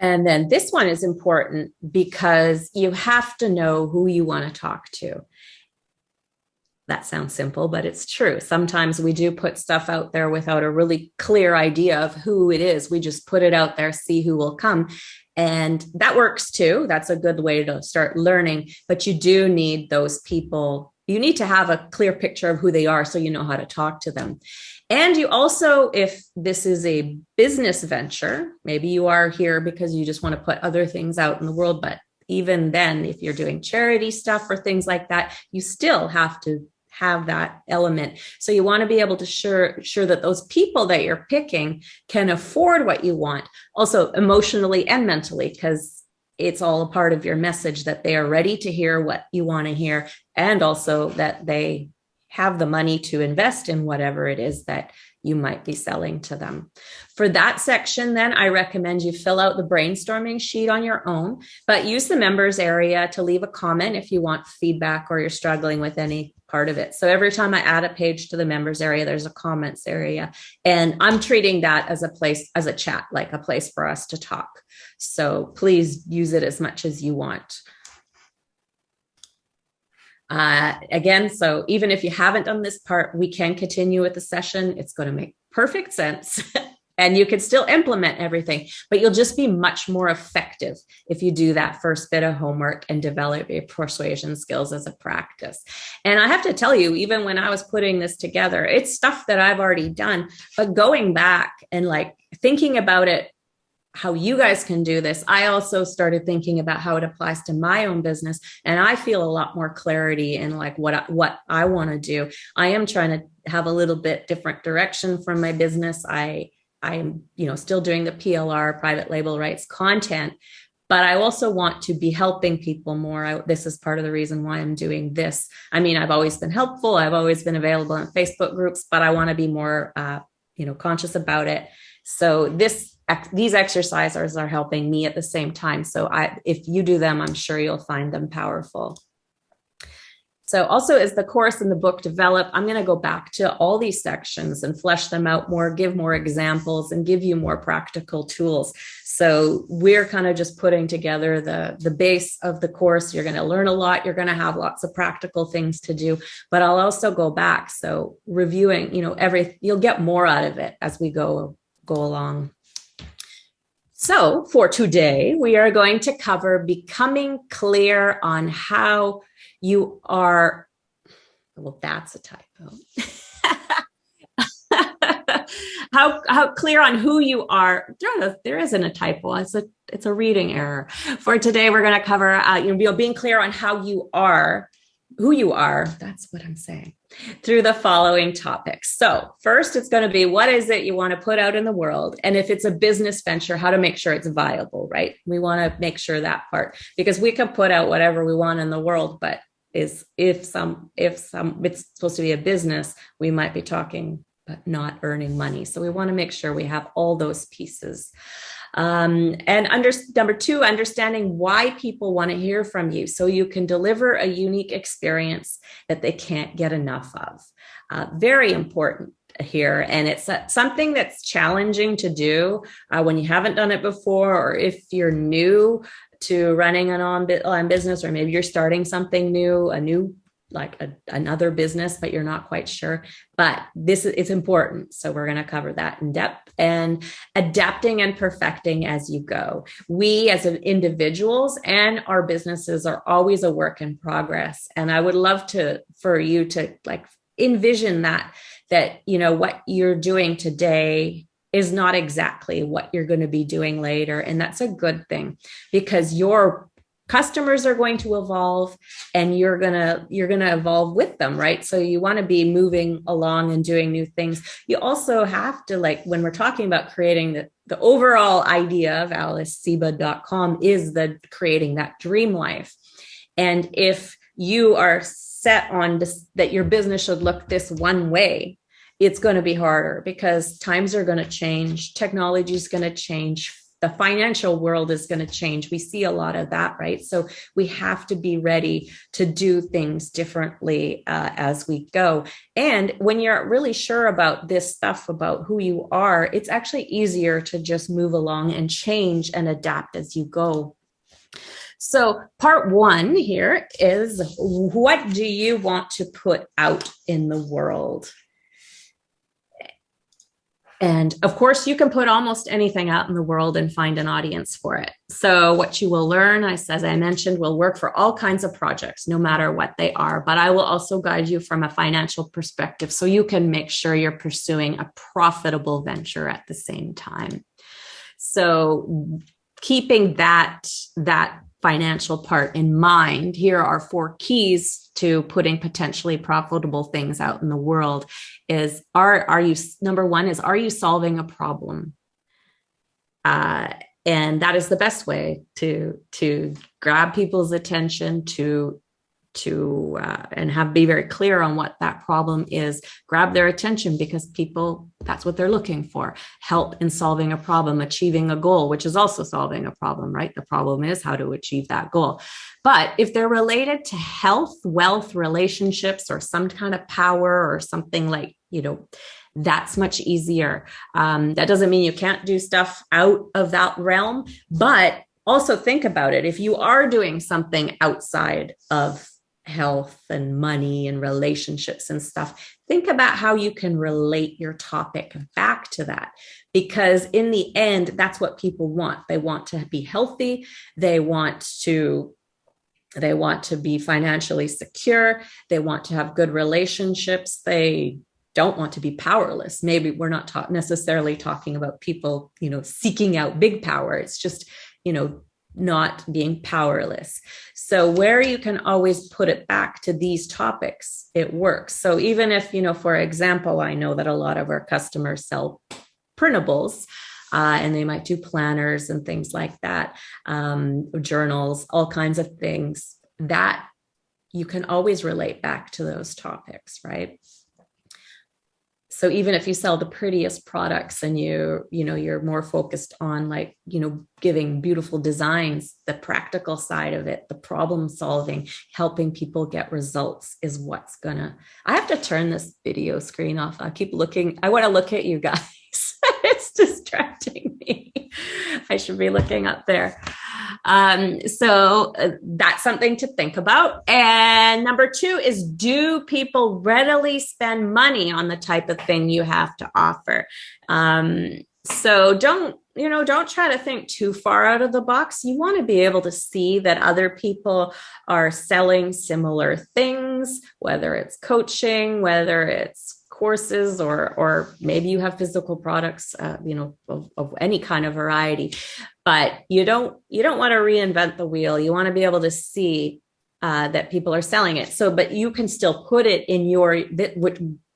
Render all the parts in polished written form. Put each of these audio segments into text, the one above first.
And then this one is important because you have to know who you want to talk to. That sounds simple, but it's true. Sometimes we do put stuff out there without a really clear idea of who it is. We just put it out there, see who will come. And that works too. That's a good way to start learning. But you do need those people. You need to have a clear picture of who they are so you know how to talk to them. And you also, if this is a business venture, maybe you are here because you just want to put other things out in the world. But even then, if you're doing charity stuff or things like that, you still have to have that element. So you want to be able to sure that those people that you're picking can afford what you want, also emotionally and mentally, because it's all a part of your message that they are ready to hear what you want to hear, and also that they have the money to invest in whatever it is that you might be selling to them. For that section, then I recommend you fill out the brainstorming sheet on your own, but use the members area to leave a comment if you want feedback or you're struggling with any part of it. So every time I add a page to the members area, there's a comments area, and I'm treating that as a place, as a chat, like a place for us to talk. So please use it as much as you want. Again, so even if you haven't done this part, we can continue with the session. It's going to make perfect sense and you can still implement everything, but you'll just be much more effective if you do that first bit of homework and develop your persuasion skills as a practice. And I have to tell you, even when I was putting this together, it's stuff that I've already done, but going back and like thinking about it, how you guys can do this, I also started thinking about how it applies to my own business. And I feel a lot more clarity in like what I want to do. I am trying to have a little bit different direction from my business. I'm, still doing the PLR, private label rights content, but I also want to be helping people more. This is part of the reason why I'm doing this. I mean, I've always been helpful. I've always been available in Facebook groups, but I want to be more, conscious about it. So these exercises are helping me at the same time. So if you do them, I'm sure you'll find them powerful. So also as the course and the book develop, I'm going to go back to all these sections and flesh them out more, give more examples and give you more practical tools. So we're kind of just putting together the base of the course. You're going to learn a lot. You're going to have lots of practical things to do, but I'll also go back. So reviewing, you'll get more out of it as we go along. So for today, we are going to cover becoming clear on how you are. Well, that's a typo. How clear on who you are. There isn't a typo. It's a reading error. For today, we're going to cover being clear on how you are, who you are. That's what I'm saying. Through the following topics. So first, it's going to be, what is it you want to put out in the world? And if it's a business venture, how to make sure it's viable, right? We want to make sure that part, because we can put out whatever we want in the world, but if it's supposed to be a business, we might be talking, but not earning money. So we want to make sure we have all those pieces. Number two, understanding why people want to hear from you so you can deliver a unique experience that they can't get enough of. Very important here. And it's something that's challenging to do when you haven't done it before, or if you're new to running an online business, or maybe you're starting something new, another business, but you're not quite sure. But it's important. So we're going to cover that in depth, and adapting and perfecting as you go. We as individuals and our businesses are always a work in progress. And I would love for you to envision that what you're doing today is not exactly what you're going to be doing later. And that's a good thing, because your customers are going to evolve and you're going to evolve with them, right? So you want to be moving along and doing new things. You also have to, when we're talking about creating the overall idea of AliceSeba.com is creating that dream life. And if you are set on this, that your business should look this one way, it's going to be harder because times are going to change. Technology is going to change. the financial world is going to change. We see a lot of that, right? So we have to be ready to do things differently as we go. And when you're really sure about this stuff, about who you are, it's actually easier to just move along and change and adapt as you go. So part one here is, what do you want to put out in the world? And of course, you can put almost anything out in the world and find an audience for it. So what you will learn, as I mentioned, will work for all kinds of projects, no matter what they are. But I will also guide you from a financial perspective so you can make sure you're pursuing a profitable venture at the same time. So keeping that financial part in mind, here are 4 keys to putting potentially profitable things out in the world. Is are you, number one is, are you solving a problem? And that is the best way to grab people's attention, and be very clear on what that problem is. Grab their attention, because people, that's what they're looking for. Help in solving a problem, achieving a goal, which is also solving a problem, right? The problem is how to achieve that goal. But if they're related to health, wealth, relationships, or some kind of power or something like, that's much easier. That doesn't mean you can't do stuff out of that realm, but also think about it. If you are doing something outside of health and money and relationships and stuff, think about how you can relate your topic back to that, because in the end, that's what people want. They want to be healthy. They want to be financially secure. They want to have good relationships. They don't want to be powerless. Maybe we're not necessarily talking about people, seeking out big power. It's just, not being powerless. So where you can always put it back to these topics, it works. So even if, for example, I know that a lot of our customers sell printables, and they might do planners and things like that, journals, all kinds of things, that you can always relate back to those topics, right? So even if you sell the prettiest products and you're more focused on giving beautiful designs, the practical side of it, the problem solving, helping people get results is what's I have to turn this video screen off. I keep looking. I want to look at you guys. It's distracting me. I should be looking up there. So that's something to think about. And number 2 is, do people readily spend money on the type of thing you have to offer? So don't try to think too far out of the box. You want to be able to see that other people are selling similar things, whether it's coaching, whether it's courses, or maybe you have physical products, of any kind of variety. But you don't want to reinvent the wheel. You want to be able to see that people are selling it. So, but you can still put it in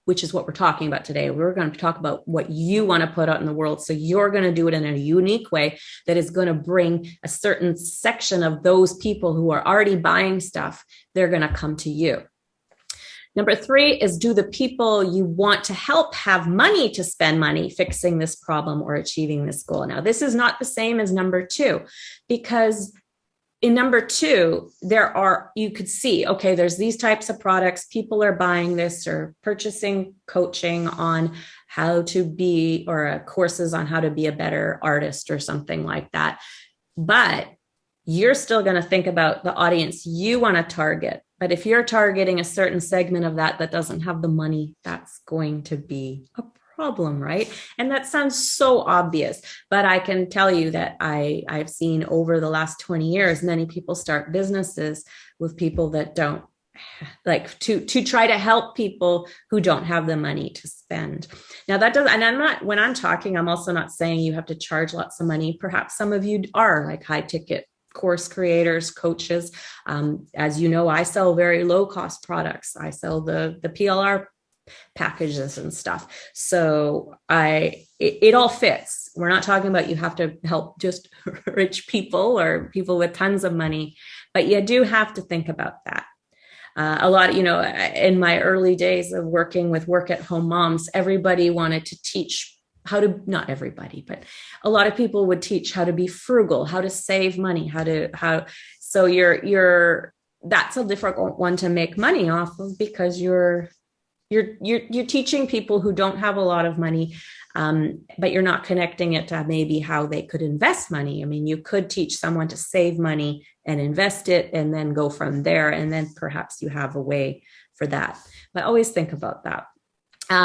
which is what we're talking about today. We're going to talk about what you want to put out in the world. So you're going to do it in a unique way that is going to bring a certain section of those people who are already buying stuff. They're going to come to you. Number 3 is, do the people you want to help have money to spend money fixing this problem or achieving this goal? Now, this is not the same as number 2, because in number 2, you could see, okay, there's these types of products. People are buying this or purchasing coaching on how to be, or courses on how to be a better artist or something like that. But you're still going to think about the audience you want to target. But if you're targeting a certain segment of that doesn't have the money, that's going to be a problem, right? And that sounds so obvious, but I can tell you that I've seen over the last 20 years, many people start businesses with people that don't to try to help people who don't have the money to spend. Now that does, and when I'm talking, I'm also not saying you have to charge lots of money. Perhaps some of you are like high ticket course creators, coaches. As you know, I sell very low cost products. I sell the PLR packages and stuff. So it all fits. We're not talking about you have to help just rich people or people with tons of money, but you do have to think about that. A lot, in my early days of working with work at home moms, everybody wanted to teach not everybody, but a lot of people would teach how to be frugal, how to save money, so that's a difficult one to make money off of, because you're teaching people who don't have a lot of money, but you're not connecting it to maybe how they could invest money. I mean, you could teach someone to save money and invest it and then go from there. And then perhaps you have a way for that. But always think about that.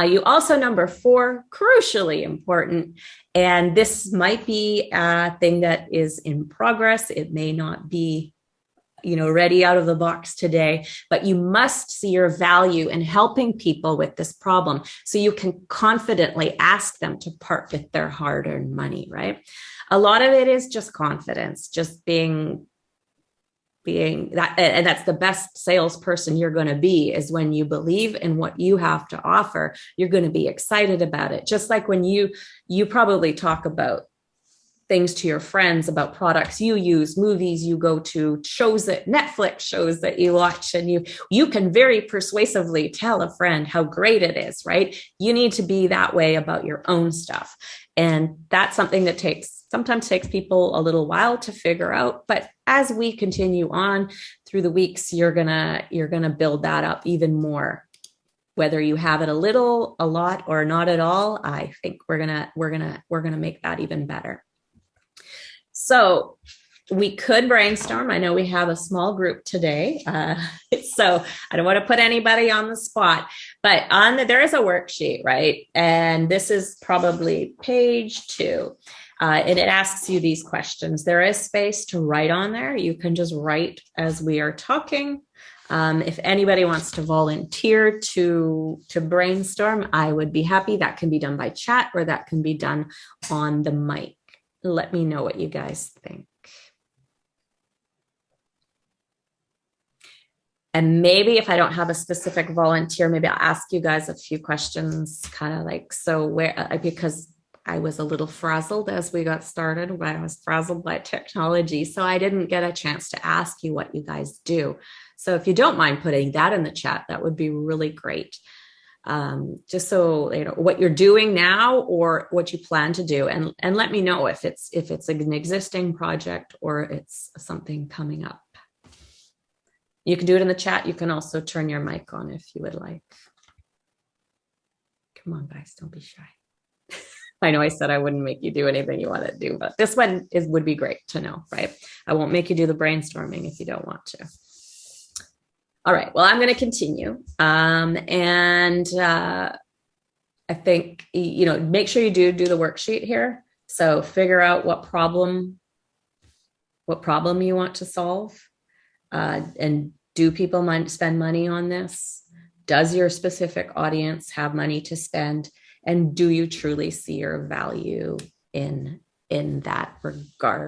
You also, number 4, crucially important, and this might be a thing that is in progress. It may not be ready out of the box today, but you must see your value in helping people with this problem so you can confidently ask them to part with their hard-earned money, right? A lot of it is just confidence, just being that, and that's the best salesperson you're going to be, is when you believe in what you have to offer. You're going to be excited about it. Just like when you probably talk about things to your friends about products you use, movies you go to, Netflix shows that you watch, and you can very persuasively tell a friend how great it is, right? You need to be that way about your own stuff. And that's something that sometimes takes people a little while to figure out. But as we continue on through the weeks, you're gonna build that up even more. Whether you have it a little, a lot, or not at all, I think we're gonna make that even better. So we could brainstorm. I know we have a small group today, so I don't want to put anybody on the spot, but there is a worksheet, right? And this is probably page 2, and it asks you these questions. There is space to write on there. You can just write as we are talking. If anybody wants to volunteer to brainstorm, I would be happy. That can be done by chat, or that can be done on the mic. Let me know what you guys think. And maybe if I don't have a specific volunteer, maybe I'll ask you guys a few questions, kind of like, because I was a little frazzled as we got started, when I was frazzled by technology. So I didn't get a chance to ask you what you guys do. So if you don't mind putting that in the chat, that would be really great. Just so what you're doing now or what you plan to do, and let me know if it's an existing project or it's something coming up. You can do it in the chat. You can also turn your mic on if you would like. Come on, guys, don't be shy. I know I said I wouldn't make you do anything you want to do, but this one would be great to know, right? I won't make you do the brainstorming if you don't want to. All right, well, I'm going to continue. I think, make sure you do the worksheet here. So figure out what problem you want to solve. And do people spend money on this? Does your specific audience have money to spend? And do you truly see your value in that regard?